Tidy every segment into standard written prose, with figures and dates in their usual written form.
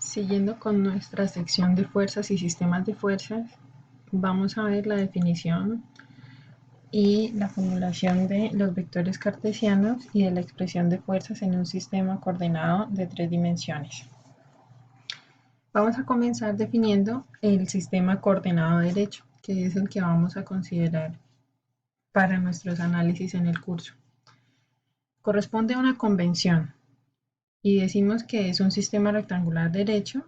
Siguiendo con nuestra sección de fuerzas y sistemas de fuerzas, vamos a ver la definición y la formulación de los vectores cartesianos y de la expresión de fuerzas en un sistema coordenado de 3 dimensiones. Vamos a comenzar definiendo el sistema coordenado derecho, que es el que vamos a considerar para nuestros análisis en el curso. Corresponde a una convención y decimos que es un sistema rectangular derecho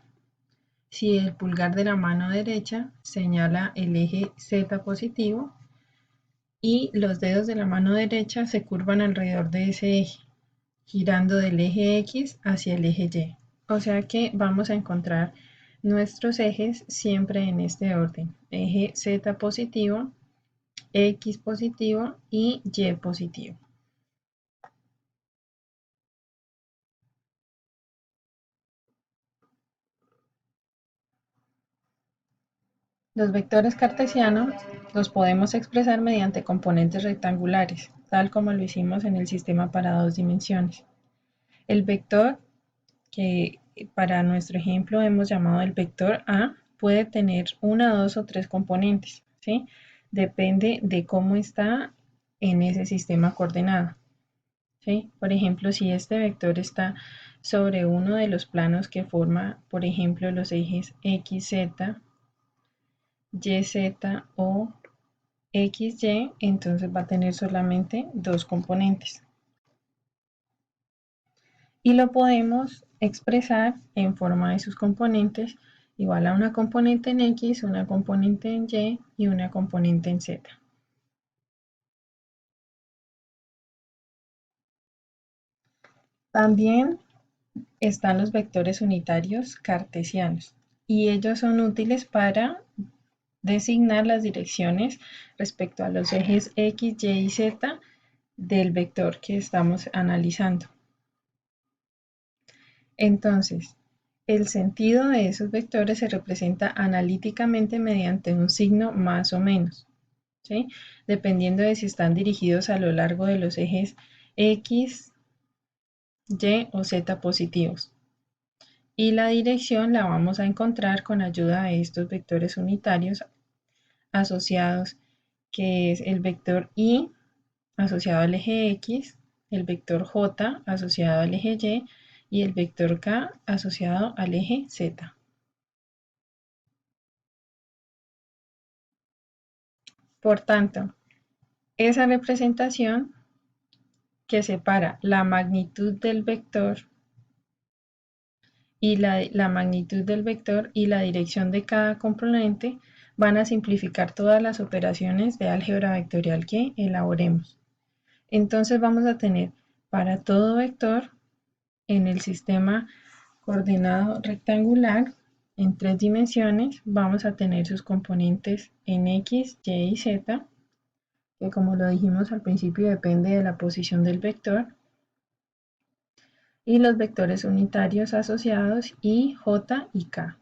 si el pulgar de la mano derecha señala el eje Z positivo y los dedos de la mano derecha se curvan alrededor de ese eje, girando del eje X hacia el eje Y. O sea que vamos a encontrar nuestros ejes siempre en este orden: eje Z positivo, X positivo y Y positivo. Los vectores cartesianos los podemos expresar mediante componentes rectangulares, tal como lo hicimos en el sistema para 2 dimensiones. El vector, que para nuestro ejemplo hemos llamado el vector A, puede tener 1, 2 o 3 componentes, ¿sí? Depende de cómo está en ese sistema coordenado, ¿sí? Por ejemplo, si este vector está sobre uno de los planos que forma, por ejemplo, los ejes XZ, YZ o XY, entonces va a tener solamente 2 componentes. Y lo podemos expresar en forma de sus componentes, igual a una componente en X, una componente en Y y una componente en Z. También están los vectores unitarios cartesianos y ellos son útiles para designar las direcciones respecto a los ejes X, Y y Z del vector que estamos analizando. Entonces, el sentido de esos vectores se representa analíticamente mediante un signo más o menos, ¿sí? Dependiendo de si están dirigidos a lo largo de los ejes X, Y o Z positivos. Y la dirección la vamos a encontrar con ayuda de estos vectores unitarios asociados, que es el vector Y asociado al eje X, el vector J asociado al eje Y y el vector K asociado al eje Z. Por tanto, esa representación que separa la magnitud del vector y la magnitud del vector y la dirección de cada componente van a simplificar todas las operaciones de álgebra vectorial que elaboremos. Entonces vamos a tener para todo vector en el sistema coordenado rectangular en 3 dimensiones, vamos a tener sus componentes en X, Y y Z, que como lo dijimos al principio depende de la posición del vector, y los vectores unitarios asociados I, J y K.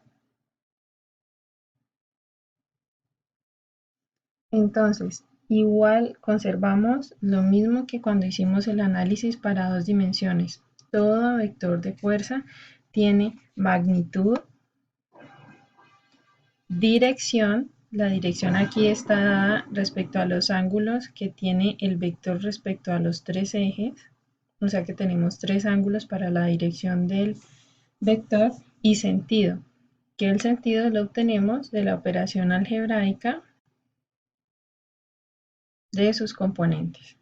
Entonces, igual conservamos lo mismo que cuando hicimos el análisis para 2 dimensiones. Todo vector de fuerza tiene magnitud, dirección. La dirección aquí está dada respecto a los ángulos que tiene el vector respecto a los 3 ejes. O sea que tenemos 3 ángulos para la dirección del vector, y sentido, que el sentido lo obtenemos de la operación algebraica de sus componentes.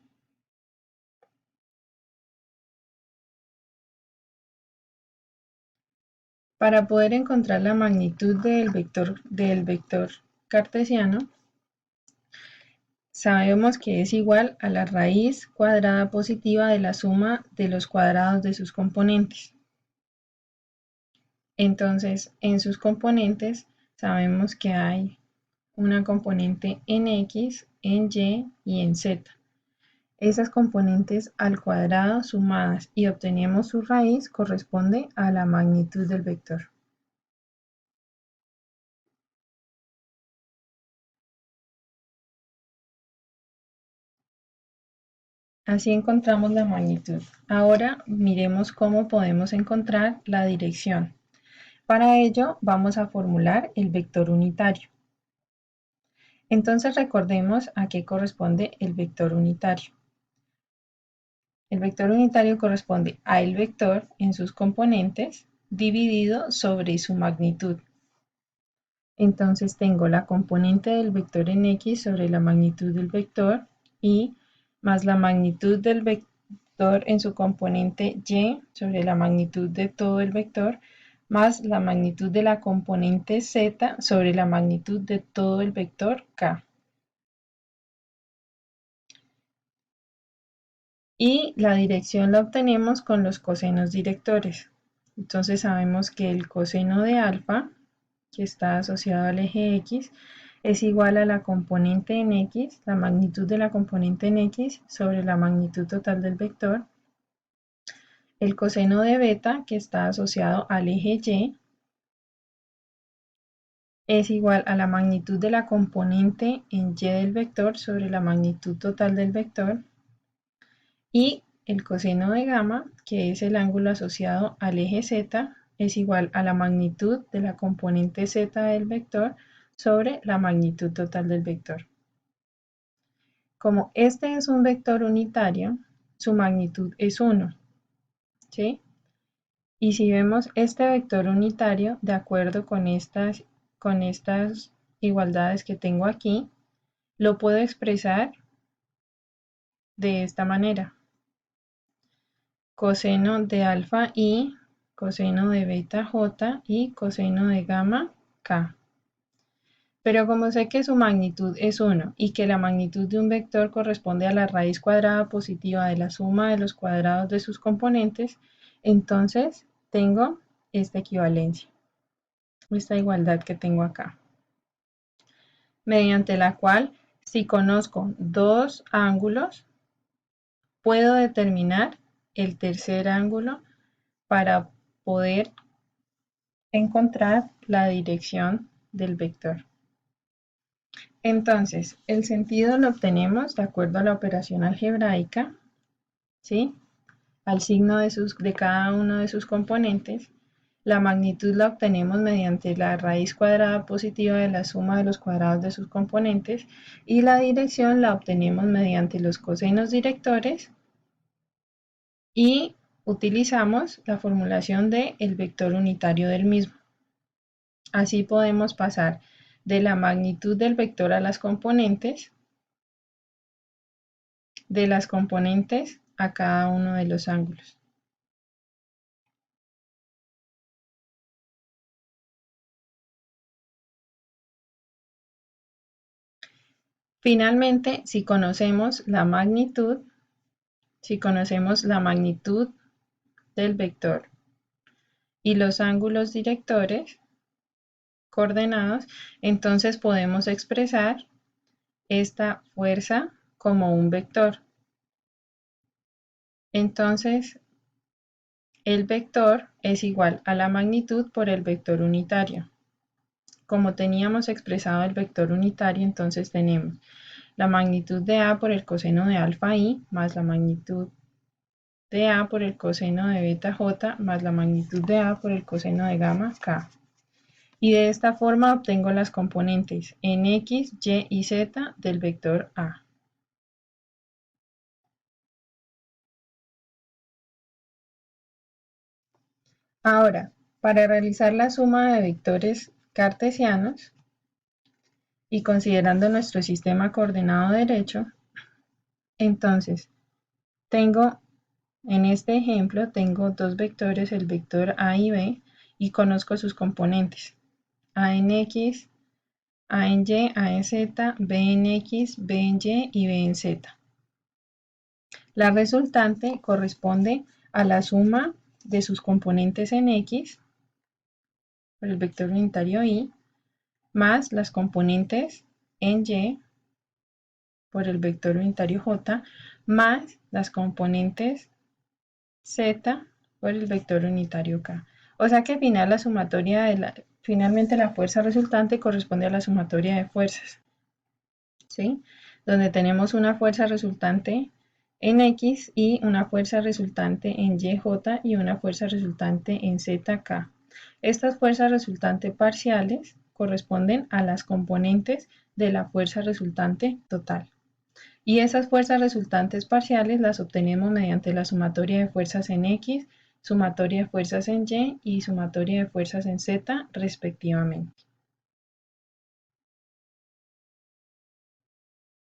Para poder encontrar la magnitud del vector cartesiano, sabemos que es igual a la raíz cuadrada positiva de la suma de los cuadrados de sus componentes. Entonces, en sus componentes sabemos que hay una componente en X, en Y y en Z. Esas componentes al cuadrado sumadas y obtenemos su raíz corresponde a la magnitud del vector. Así encontramos la magnitud. Ahora miremos cómo podemos encontrar la dirección. Para ello vamos a formular el vector unitario. Entonces recordemos a qué corresponde el vector unitario. El vector unitario corresponde a el vector en sus componentes dividido sobre su magnitud. Entonces tengo la componente del vector en X sobre la magnitud del vector y más la magnitud del vector en su componente Y sobre la magnitud de todo el vector más la magnitud de la componente Z sobre la magnitud de todo el vector K. Y la dirección la obtenemos con los cosenos directores. Entonces sabemos que el coseno de alfa, que está asociado al eje X, es igual a la componente en X, la magnitud de la componente en X sobre la magnitud total del vector. El coseno de beta, que está asociado al eje Y, es igual a la magnitud de la componente en Y del vector sobre la magnitud total del vector. Y el coseno de gamma, que es el ángulo asociado al eje Z, es igual a la magnitud de la componente Z del vector sobre la magnitud total del vector. Como este es un vector unitario, su magnitud es 1, ¿sí? Y si vemos este vector unitario, de acuerdo con estas igualdades que tengo aquí, lo puedo expresar de esta manera. Coseno de alfa I, coseno de beta J y coseno de gamma K. Pero como sé que su magnitud es 1 y que la magnitud de un vector corresponde a la raíz cuadrada positiva de la suma de los cuadrados de sus componentes, entonces tengo esta equivalencia, esta igualdad que tengo acá, mediante la cual, si conozco dos ángulos, puedo determinar el tercer ángulo para poder encontrar la dirección del vector. Entonces, el sentido lo obtenemos de acuerdo a la operación algebraica, ¿sí? Al signo de cada uno de sus componentes. La magnitud la obtenemos mediante la raíz cuadrada positiva de la suma de los cuadrados de sus componentes y la dirección la obtenemos mediante los cosenos directores y utilizamos la formulación del vector unitario del mismo. Así podemos pasar de la magnitud del vector a las componentes, de las componentes a cada uno de los ángulos. Finalmente, si conocemos la magnitud del vector y los ángulos directores coordenados, entonces podemos expresar esta fuerza como un vector. Entonces, el vector es igual a la magnitud por el vector unitario. Como teníamos expresado el vector unitario, entonces tenemos la magnitud de A por el coseno de alfa I más la magnitud de A por el coseno de beta J más la magnitud de A por el coseno de gamma K. Y de esta forma obtengo las componentes en X, Y y Z del vector A. Ahora, para realizar la suma de vectores cartesianos y considerando nuestro sistema coordenado derecho, entonces en este ejemplo tengo dos vectores, el vector A y B, y conozco sus componentes. A en X, A en Y, A en Z, B en X, B en Y y B en Z. La resultante corresponde a la suma de sus componentes en X, por el vector unitario Y, más las componentes en Y, por el vector unitario J, más las componentes Z, por el vector unitario K. O sea que finalmente la fuerza resultante corresponde a la sumatoria de fuerzas, ¿sí? Donde tenemos una fuerza resultante en X y una fuerza resultante en YJ y una fuerza resultante en ZK. Estas fuerzas resultantes parciales corresponden a las componentes de la fuerza resultante total. Y esas fuerzas resultantes parciales las obtenemos mediante la sumatoria de fuerzas en X, sumatoria de fuerzas en Y y sumatoria de fuerzas en Z respectivamente.